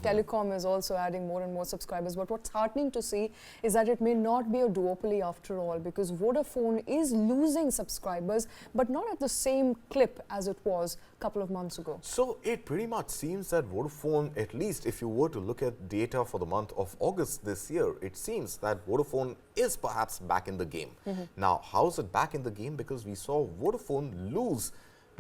Telecom is also adding more and more subscribers. But what's heartening to see is that it may not be a duopoly after all, because Vodafone is losing subscribers, but not at the same clip as it was a couple of months ago. So it pretty much seems that Vodafone, at least if you were to look at data for the month of August this year, it seems that Vodafone is perhaps back in the game. Now, how is it back in the game? Because we saw Vodafone lose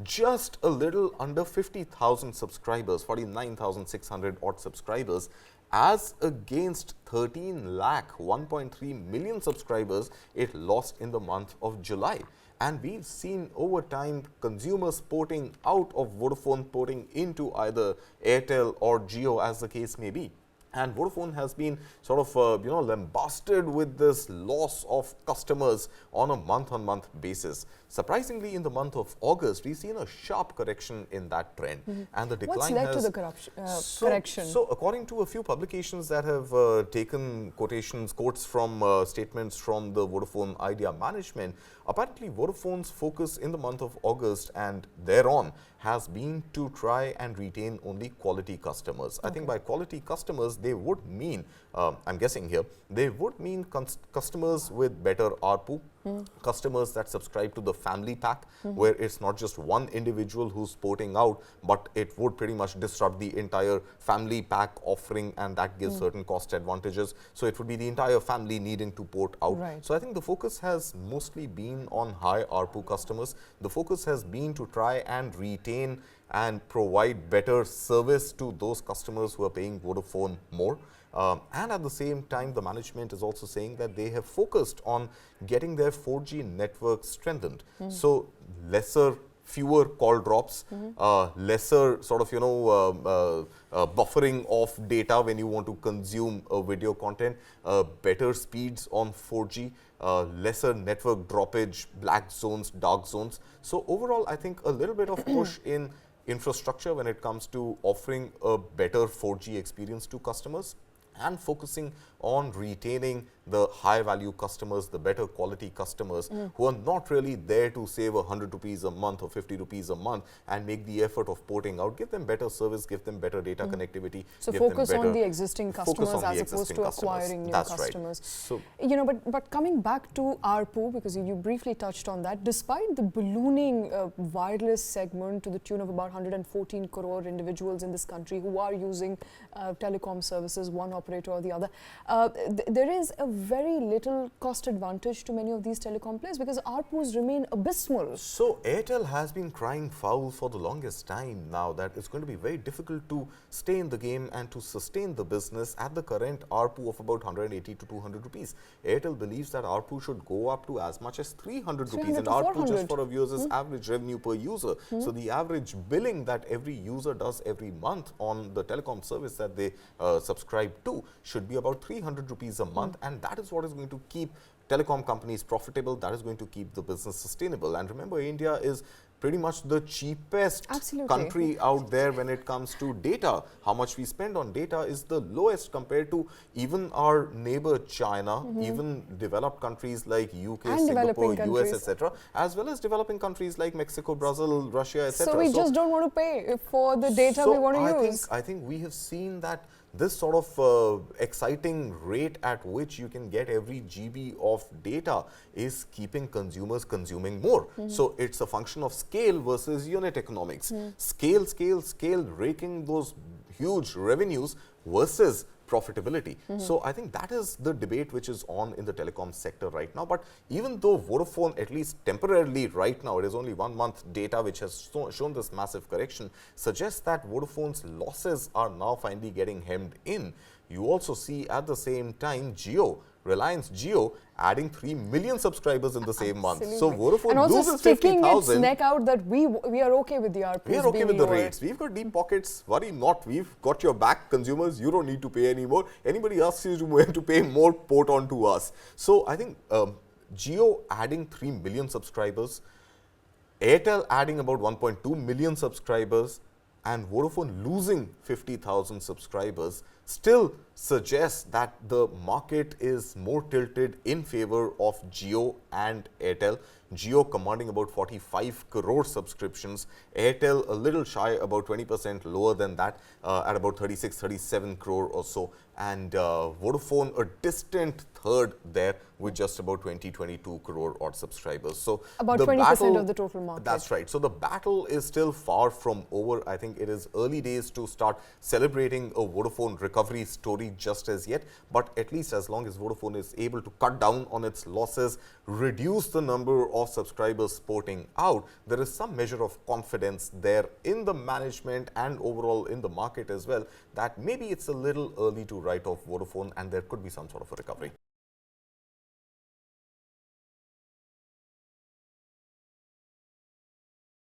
just a little under 50,000 subscribers, 49,600 odd subscribers, as against 13 lakh, 1.3 million subscribers it lost in the month of July. And we've seen over time consumers porting out of Vodafone, porting into either Airtel or Jio, as the case may be. And Vodafone has been sort of, lambasted with this loss of customers on a month-on-month basis. Surprisingly, in the month of August, we've seen a sharp correction in that trend. And the decline What's led to the correction? So, according to a few publications that have taken quotes from statements from the Vodafone Idea management, apparently Vodafone's focus in the month of August and thereon has been to try and retain only quality customers. I think by quality customers, they would mean, I'm guessing here, they would mean customers with better ARPU, customers that subscribe to the family pack, where it's not just one individual who's porting out, but it would pretty much disrupt the entire family pack offering, and that gives certain cost advantages. So it would be the entire family needing to port out. So I think the focus has mostly been on high ARPU customers. The focus has been to try and retain and provide better service to those customers who are paying Vodafone more. And at the same time, the management is also saying that they have focused on getting their 4G network strengthened. So fewer call drops, lesser sort of, buffering of data when you want to consume video content, better speeds on 4G, lesser network droppage, black zones, dark zones. So overall, I think a little bit of push in infrastructure when it comes to offering a better 4G experience to customers, and focusing on retaining the high value customers, the better quality customers who are not really there to save 100 rupees a month or 50 rupees a month and make the effort of porting out. Give them better service, give them better data connectivity. So focus on the existing customers as opposed to acquiring new customers. So, but coming back to ARPU, because you briefly touched on that, despite the ballooning wireless segment to the tune of about 114 crore individuals in this country who are using telecom services, one operator or the other, there is a very little cost advantage to many of these telecom players because ARPUs remain abysmal. So Airtel has been crying foul for the longest time now that it's going to be very difficult to stay in the game and to sustain the business at the current ARPU of about 180 to 200 rupees. Airtel believes that ARPU should go up to as much as 300 rupees, and ARPU, just for a viewer's, is average revenue per user. So the average billing that every user does every month on the telecom service that they subscribe to should be about 300 rupees a month, and that is what is going to keep telecom companies profitable, that is going to keep the business sustainable. And remember, India is pretty much the cheapest country out there when it comes to data. How much we spend on data is the lowest compared to even our neighbor China, even developed countries like UK, and Singapore, US, etc., as well as developing countries like Mexico, Brazil, Russia, etc. So we just don't want to pay for the data we want to use. I think we have seen that this sort of exciting rate at which you can get every GB of data is keeping consumers consuming more. So it's a function of scale versus unit economics. Scale, raking those huge revenues versus profitability. So I think that is the debate which is on in the telecom sector right now. But even though Vodafone, at least temporarily right now, it is only 1 month data which has shown this massive correction, suggests that Vodafone's losses are now finally getting hemmed in. You also see at the same time Jio, Reliance-Jio, adding 3 million subscribers in the same month. So Vodafone loses 50,000. And also sticking its neck out that we are okay with the ARPUs. We are okay with the rates. We've got deep pockets. Worry not. We've got your back, consumers. You don't need to pay anymore. Anybody asks you to pay more, port on to us. So I think Jio adding 3 million subscribers, Airtel adding about 1.2 million subscribers, and Vodafone losing 50,000 subscribers still suggests that the market is more tilted in favor of Jio and Airtel. Jio commanding about 45 crore subscriptions, Airtel a little shy, about 20% lower than that, at about 36-37 crore or so, and Vodafone a distant third there with just about 20-22 crore odd subscribers. So about 20% of the total market. That's right. So the battle is still far from over. I think it is early days to start celebrating a Vodafone recovery story just as yet, but at least as long as Vodafone is able to cut down on its losses, reduce the number of subscribers porting out, there is some measure of confidence there in the management and overall in the market as well, that maybe it's a little early to write off Vodafone and there could be some sort of a recovery.